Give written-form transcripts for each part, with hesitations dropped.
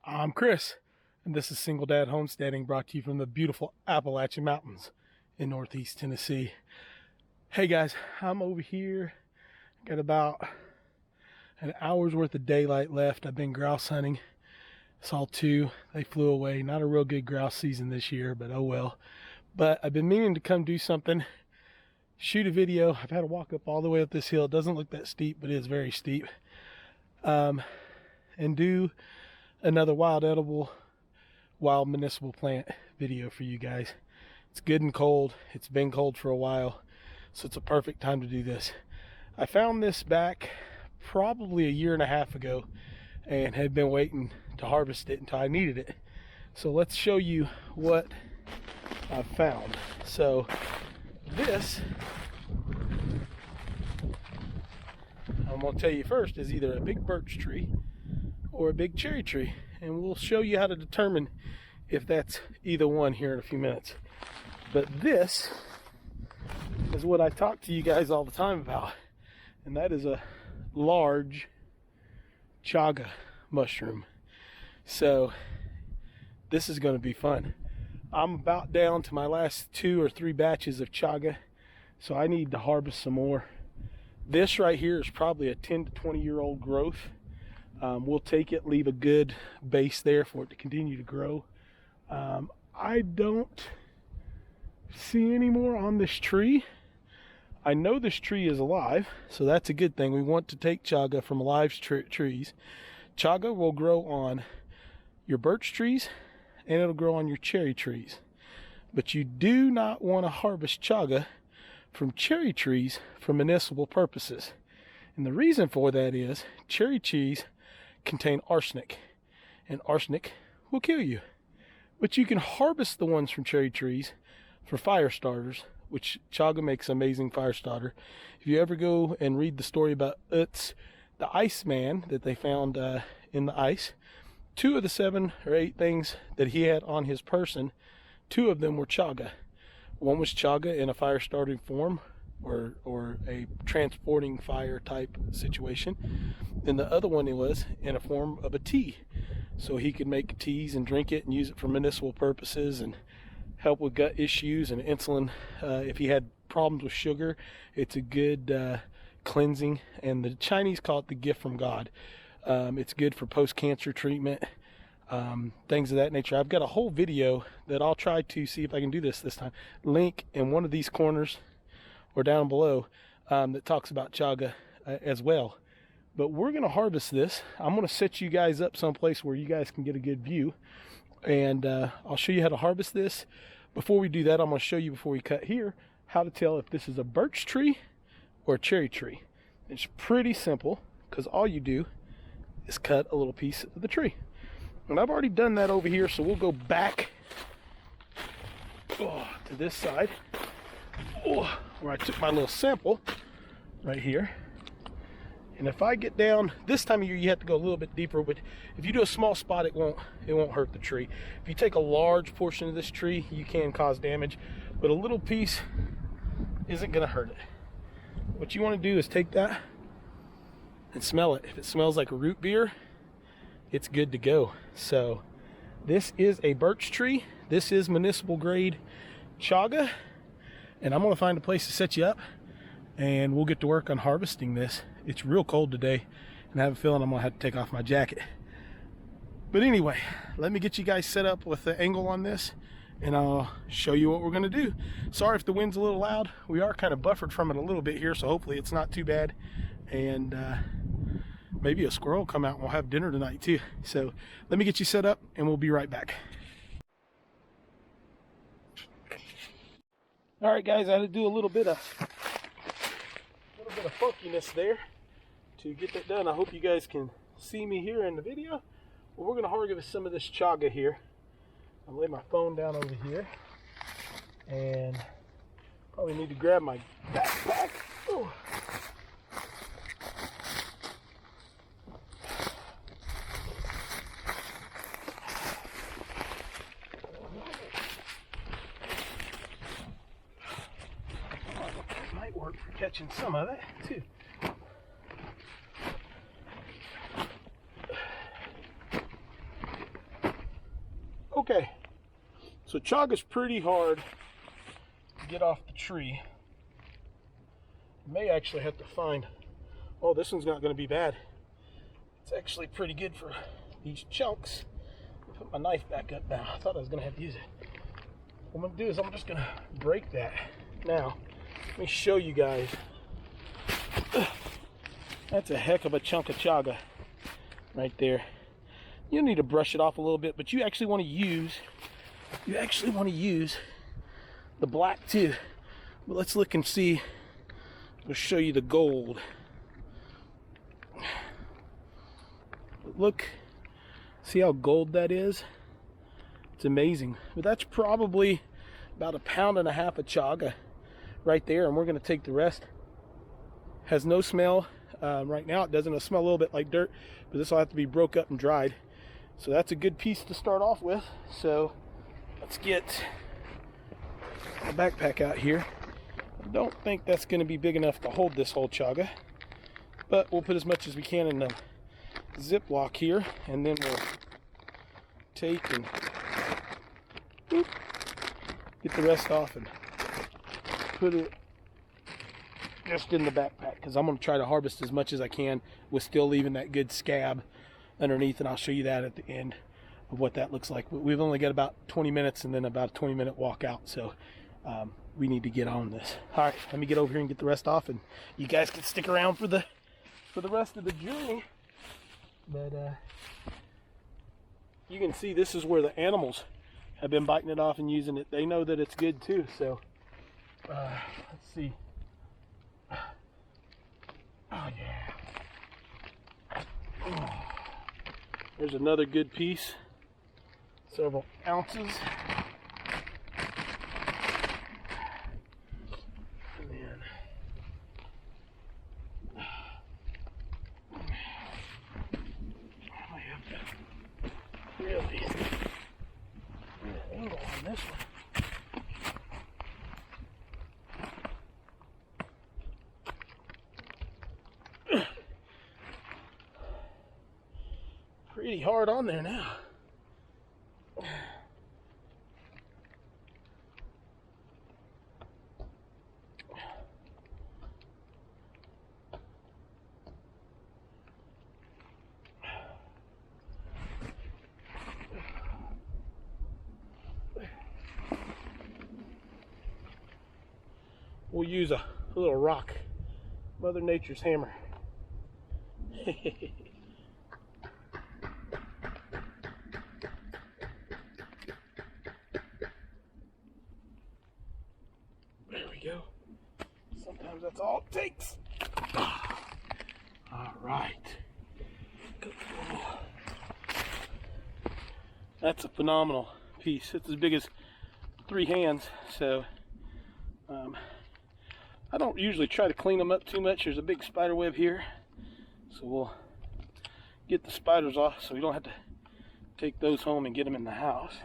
I'm Chris, and this is Single Dad Homesteading, brought to you from the beautiful Appalachian Mountains in Northeast Tennessee. Hey guys, I'm over here. Got about an hour's worth of daylight left. I've been grouse hunting. Saw two. They flew away. Not a real good grouse season this year, but oh well. But I've been meaning to come do something. Shoot a video. I've had to walk up all the way up this hill. It doesn't look that steep, but it is very steep. And do another wild edible, wild municipal plant video for you guys. It's good and cold. It's been cold for a while, so it's a perfect time to do this. I found this back probably a year and a half ago and had been waiting to harvest it until I needed it. So let's show you what I've found. So this, I'm going to tell you first, is either a big birch tree or a big cherry tree, and we'll show you how to determine if that's either one here in a few minutes. But this is what I talk to you guys all the time about, and that is a large chaga mushroom. So this is going to be fun. I'm about down to my last 2 or 3 batches of chaga, so I need to harvest some more. This right here is probably a 10 to 20 year old growth. We'll take it, leave a good base there for it to continue to grow. I don't see any more on this tree. I know this tree is alive, so that's a good thing. We want to take chaga from alive trees. Chaga will grow on your birch trees and it'll grow on your cherry trees. But you do not want to harvest chaga from cherry trees for municipal purposes. And the reason for that is cherry trees contain arsenic, and arsenic will kill you. But you can harvest the ones from cherry trees for fire starters, which chaga makes amazing fire starter. If you ever go and read the story about Utz, the Iceman that they found in the ice, 2 of the 7 or 8 things that he had on his person, 2 of them were chaga. One was chaga in a fire starting form, or a transporting fire type situation, and the other one was in a form of a tea, so he could make teas and drink it and use it for municipal purposes and help with gut issues and insulin. If he had problems with sugar, it's a good cleansing, and the Chinese call it the gift from God. It's good for post-cancer treatment, things of that nature. I've got a whole video that I'll try to see if I can do this time, link in one of these corners or down below, that talks about chaga as well. But we're going to harvest this. I'm going to set you guys up someplace where you guys can get a good view, and I'll show you how to harvest this. Before we do that, I'm going to show you, before we cut here, how to tell if this is a birch tree or a cherry tree. It's pretty simple, because all you do is cut a little piece of the tree. And I've already done that over here, so we'll go back to this side, where I took my little sample right here. And if I get down, this time of year you have to go a little bit deeper, but if you do a small spot, it won't hurt the tree. If you take a large portion of this tree, you can cause damage, but a little piece isn't going to hurt it. What you want to do is take that and smell it. If it smells like a root beer, it's good to go. So this is a birch tree. This is municipal grade chaga, and I'm going to find a place to set you up, and we'll get to work on harvesting this. It's real cold today, and I have a feeling I'm going to have to take off my jacket. But anyway, let me get you guys set up with the angle on this, and I'll show you what we're going to do. Sorry if the wind's a little loud. We are kind of buffered from it a little bit here, so hopefully it's not too bad. And maybe a squirrel will come out and we'll have dinner tonight too. So let me get you set up, and we'll be right back. All right, guys, I had to do a little bit of funkiness there to get that done. I hope you guys can see me here in the video. Well, we're going to harvest some of this chaga here. I'll lay my phone down over here, and probably need to grab my backpack. Ooh. Might work for catching some of it too. Okay, so Chaga's pretty hard to get off the tree. May actually have to find, oh, this one's not going to be bad. It's actually pretty good for these chunks. Put my knife back up now. I thought I was going to have to use it. What I'm going to do is I'm just going to break that. Now, let me show you guys. That's a heck of a chunk of chaga right there. You need to brush it off a little bit, but you actually want to use the black too. But let's look and see. I'll show you the gold. Look, see how gold that is? It's amazing. But that's probably about 1.5 pounds of chaga right there, and we're going to take the rest. Has no smell right now. It doesn't smell a little bit like dirt, but this will have to be broke up and dried. So that's a good piece to start off with. So let's get a backpack out here. I don't think that's going to be big enough to hold this whole chaga, but we'll put as much as we can in the Ziploc here, and then we'll take and whoop, get the rest off and put it just in the backpack, because I'm going to try to harvest as much as I can with still leaving that good scab underneath, and I'll show you that at the end of what that looks like. We've only got about 20 minutes and then about a 20-minute walk out, so we need to get on this. All right, let me get over here and get the rest off, and you guys can stick around for the rest of the journey. But you can see this is where the animals have been biting it off and using it. They know that it's good too. So let's see. Oh yeah. Oh. There's another good piece. Several ounces. Pretty hard on there now. We'll use a little rock, Mother Nature's hammer. Go. Sometimes that's all it takes. All right. That's a phenomenal piece. It's as big as 3 hands. So I don't usually try to clean them up too much. There's a big spider web here, so we'll get the spiders off so we don't have to take those home and get them in the house.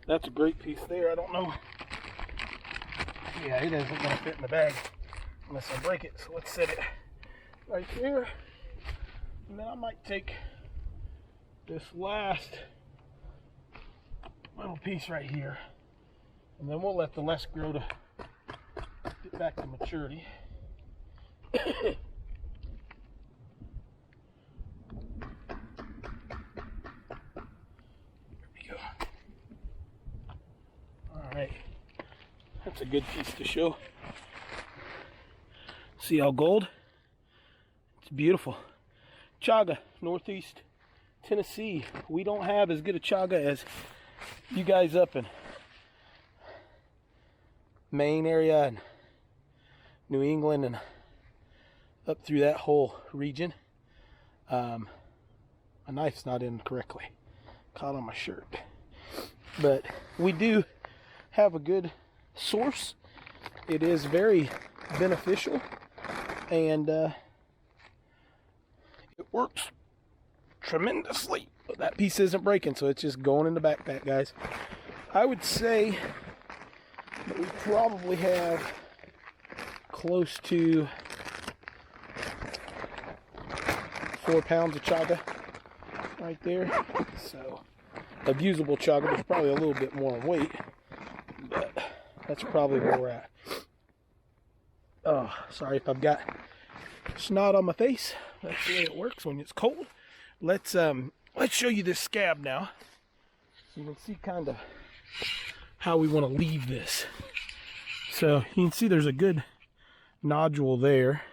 That's a great piece there. I don't know. Yeah, it isn't going to fit in the bag unless I break it. So let's set it right there. And then I might take this last little piece right here. And then we'll let the rest grow to get back to maturity. Alright, that's a good piece to show. See how gold? It's beautiful. Chaga, Northeast Tennessee. We don't have as good a chaga as you guys up in Maine area and New England and up through that whole region. My knife's not in correctly. Caught on my shirt. But we do have a good source. It is very beneficial, and it works tremendously. But that piece isn't breaking, so it's just going in the backpack, guys. I would say that we probably have close to 4 pounds of chaga right there. So of usable chaga, there's probably a little bit more in weight, but that's probably where we're at. Oh, sorry if I've got snot on my face. That's the way it works when it's cold. Let's show you this scab now, so you can see kind of how we want to leave this. So you can see there's a good nodule there,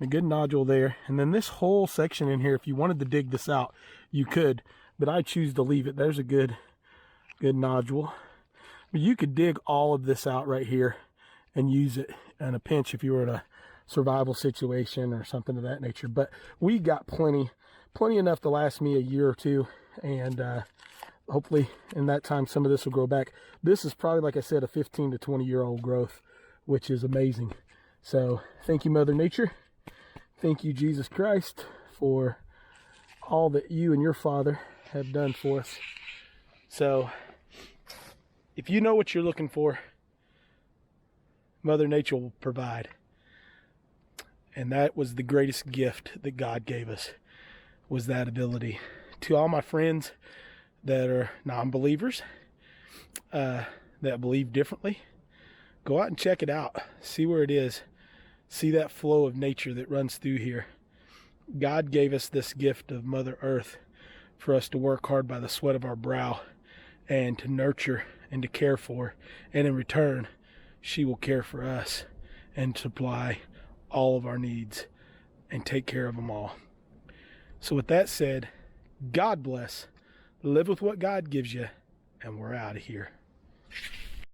a good nodule there, and then this whole section in here, if you wanted to dig this out, you could, but I choose to leave it. There's a good nodule. But you could dig all of this out right here and use it in a pinch if you were in a survival situation or something of that nature. But we got plenty enough to last me a year or two, and hopefully in that time some of this will grow back. This is probably, like I said, a 15 to 20 year old growth, which is amazing. So thank you, Mother Nature. Thank you, Jesus Christ, for all that you and your Father have done for us. So if you know what you're looking for, Mother Nature will provide. And that was the greatest gift that God gave us, was that ability. To all my friends that are non-believers, that believe differently, go out and check it out. See where it is. See that flow of nature that runs through here. God gave us this gift of Mother Earth for us to work hard by the sweat of our brow and to nurture and to care for. And in return, she will care for us and supply all of our needs and take care of them all. So with that said, God bless. Live with what God gives you, and we're out of here.